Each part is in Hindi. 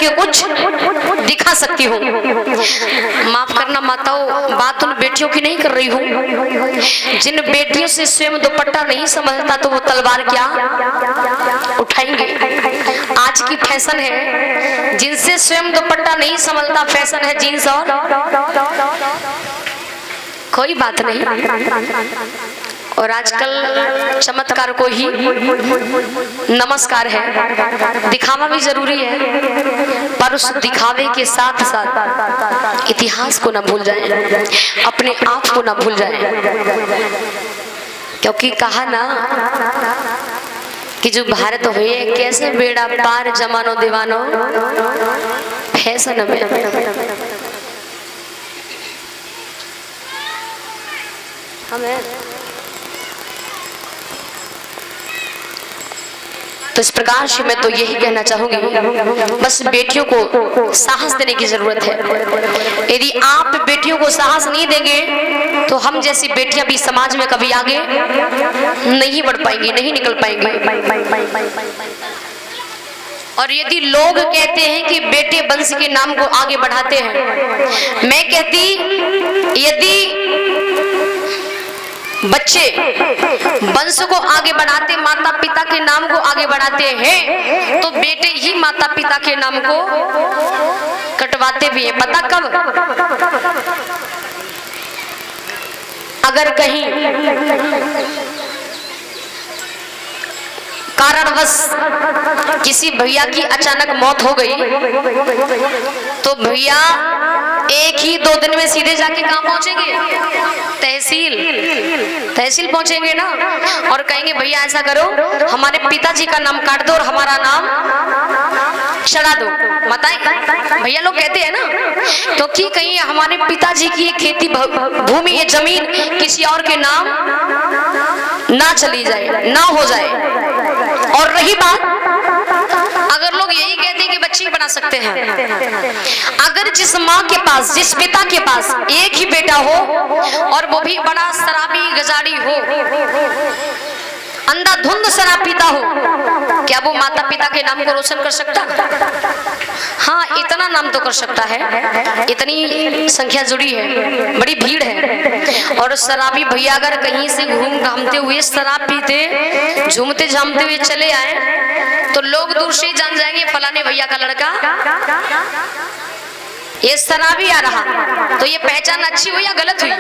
करके कुछ दिखा सकती हूँ। माफ करना माताओं, बात उन बेटियों की नहीं कर रही हूँ जिन बेटियों से स्वयं दुपट्टा नहीं समझता तो वो तलवार क्या उठाएंगे। आज की फैशन है, जिनसे स्वयं दुपट्टा नहीं संभलता फैशन है जीन्स और कोई बात नहीं। और आजकल चमत्कार को ही नमस्कार है, दिखावा भी जरूरी है, पर उस दिखावे के साथ साथ इतिहास को ना भूल जाए, अपने आप को ना भूल जाए। क्योंकि कहा ना कि जो भारत हुए कैसे बेड़ा पार जमानो दीवानो फैशन में हमें। तो इस प्रकार से मैं तो यही कहना चाहूंगी, बस बेटियों को साहस देने की जरूरत है। यदि आप बेटियों को साहस नहीं देंगे तो हम जैसी बेटियां भी समाज में कभी आगे नहीं बढ़ पाएंगी, नहीं निकल पाएंगी। और यदि लोग कहते हैं कि बेटे वंश के नाम को आगे बढ़ाते हैं, मैं कहती यदि बच्चे वंश को आगे बढ़ाते, माता पिता के नाम को आगे बढ़ाते हैं, तो बेटे ही माता पिता के नाम को कटवाते भी हैं। पता कब? अगर कहीं कारणवश किसी भैया की अचानक मौत हो गई तो भैया एक ही 2 दिन में सीधे जाके कहाँ पहुंचेंगे? तहसील पहुंचेंगे ना, और कहेंगे भैया ऐसा करो हमारे पिताजी का नाम काट दो और हमारा नाम चढ़ा दो। बताएं, भैया लोग कहते हैं ना, तो कि कहीं हमारे पिताजी की खेती भूमि ये जमीन किसी और के नाम ना चली जाए, ना हो जाए। और रही बात, अगर लोग यही कहते हैं कि बच्चे बना सकते हैं, अगर जिस माँ के पास, जिस पिता के पास एक ही बेटा हो और वो भी बड़ा शराबी गजाड़ी हो, अंधाधुंध शराब पीता हो, क्या वो माता पिता के नाम को रोशन कर सकता? हाँ, इतना नाम तो कर सकता है, इतनी संख्या जुड़ी है, बड़ी भीड़ है। और शराबी भैया अगर कहीं से घूम घामते हुए शराब पीते झूमते झामते हुए चले आए तो लोग दूर से जान जाएंगे फलाने भैया का लड़का ये शराबी आ रहा। तो ये पहचान अच्छी हुई या गलत हुई?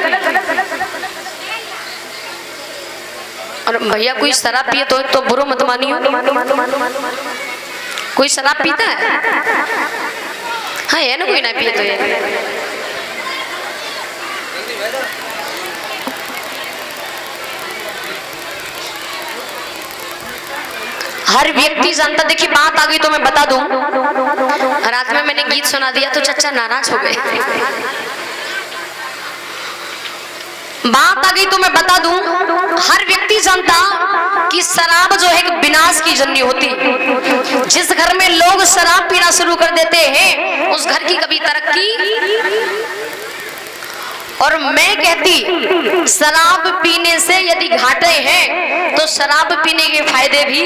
और भैया कोई शराब पिए तो बुरा मत मानियो। कोई शराब पीता है? हाँ, है ना, कोई ना पिए तो ये हर व्यक्ति जानता। देखिए बात आ गई तो मैं बता दूं, रात में मैंने गीत सुना दिया तो चचा नाराज हो गए। बात आ गई तो मैं बता दूं, हर व्यक्ति जानता कि शराब जो है एक विनाश की जननी होती। जिस घर में लोग शराब पीना शुरू कर देते हैं उस घर की कभी तरक्की। और मैं कहती शराब पीने से यदि घाटे हैं तो शराब पीने के फायदे भी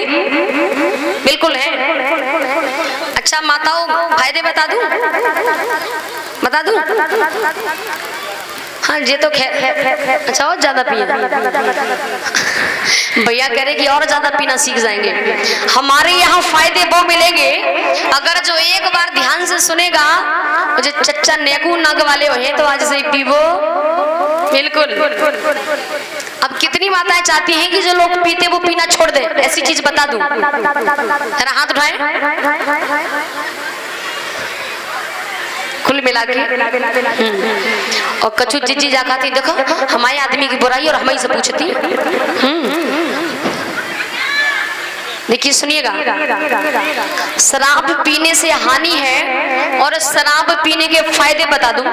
बिल्कुल हैं। अच्छा माताओं, फायदे बता दूं? हाँ, ये तो अच्छा और ज्यादा पिए भैया कह रहे कि और ज्यादा पीना सीख जाएंगे। हमारे यहाँ फायदे वो मिलेंगे अगर जो एक बार ध्यान से सुनेगा, जो चच्चा नेकू नाग वाले हो हैं तो आज से पीवो बिल्कुल। अब कितनी माताएं चाहती हैं कि जो लोग पीते वो पीना छोड़ दे? ऐसी चीज बता दूं, जरा हाथ उठाएं। कुल मिला के और कछु चीजी जाती देखो हमारे आदमी की बुराई और हमारी से पूछती। देखिए सुनिएगा, शराब पीने से हानि है और शराब पीने के फायदे बता दूं।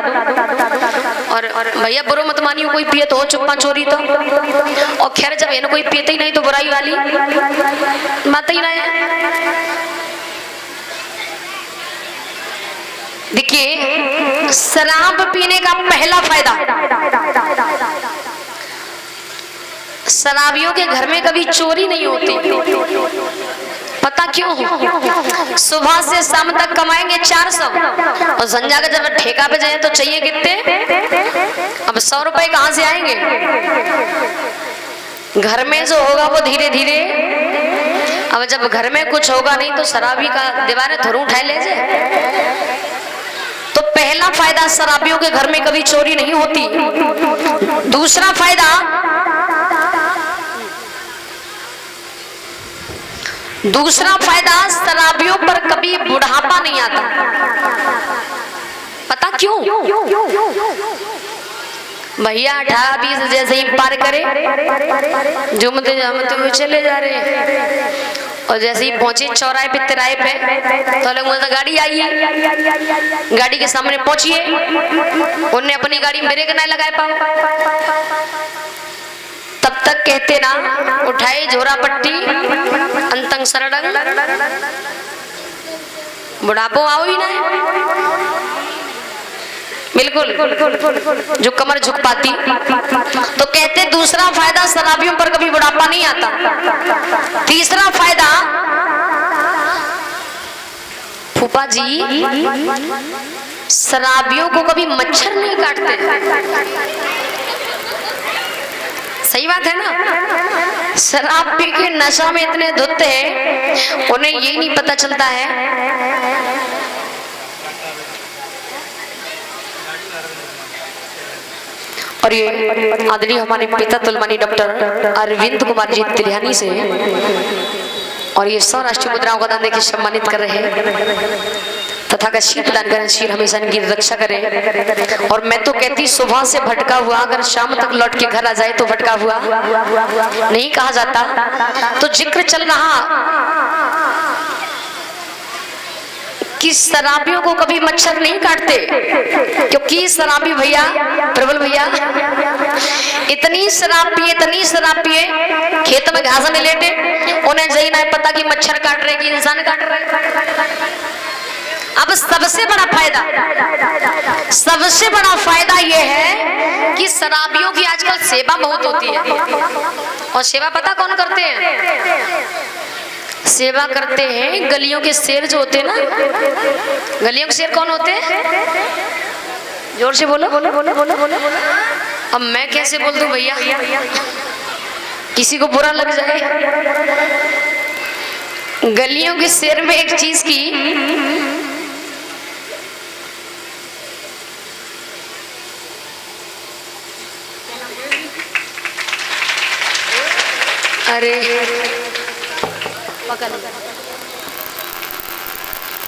और भैया बुरो मत मानियो, कोई पिए तो हो चुप्पा चोरी तो, और खैर जब है ना कोई पीते ही नहीं तो बुराई वाली बात ही ना है। देखिए शराब पीने का पहला फायदा, शराबियों के घर में कभी चोरी नहीं होती। पता क्यों? सुबह से शाम तक कमाएंगे 400 और संध्या का जब ठेका पे जाए तो चाहिए कितने? अब 100 रुपए कहाँ से आएंगे? घर में जो होगा वो धीरे धीरे, अब जब घर में कुछ होगा नहीं तो शराबी का दीवारें थोड़ी उठाए ले जाए। तो पहला फायदा, शराबियों के घर में कभी चोरी नहीं होती। दूसरा फायदा शराबियों पर कभी बुढ़ापा नहीं आता। पता क्यों? भैया 18-20 जैसे ही पार करे झूमते झूमते हुए चले जा रहे हैं, और जैसे ही पहुंचे चौराहे पे तिराहे पे तो लोग बोलते गाड़ी आई है। गाड़ी के सामने पहुंचिए, उन्हें अपनी गाड़ी में ब्रेक नहीं लगाए पाओ, तब तक कहते ना उठाए झोरा पट्टी अंतंग सरडंग, बुढ़ापो आओ ही ना। बिल्कुल जो कमर झुक पाती। तो कहते दूसरा फायदा, शराबियों पर कभी बुढ़ापा नहीं आता। तीसरा फायदा, फूफा जी शराबियों को कभी मच्छर नहीं काटते। सही बात है ना? शराब पी के नशा में इतने धुत हैं, उन्हें यही नहीं पता चलता है और ये आदरणीय हमारे पिता तुलमानी डॉक्टर अरविंद कुमार जी तिरहानी से, और ये 100 राष्ट्रीय मुद्राओं का दान देकर सम्मानित कर रहे हैं तथा का शील प्रदान करें। शील हमेशा इनकी रक्षा करें। और मैं तो कहती सुबह से भटका हुआ अगर शाम तक लौट के घर आ जाए तो भटका हुआ नहीं कहा जाता। तो जिक्र चल रहा कि शराबियों को कभी मच्छर नहीं काटते, क्योंकि शराबी भैया, प्रबल भैया इतनी शराब पिए खेत में घास में लेटे, उन्हें यही नहीं पता कि मच्छर काट रहे कि इंसान काट रहे। अब सबसे बड़ा फायदा यह है कि शराबियों की आजकल सेवा बहुत होती है। और सेवा पता कौन करते हैं? सेवा करते हैं गलियों के शेर जो होते हैं ना। गलियों के शेर कौन होते हैं? जोर से बोलो। अब मैं कैसे बोल दूं भैया, किसी को बुरा लग जाए। गलियों के शेर में एक चीज की, अरे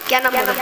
क्या नाम बोला?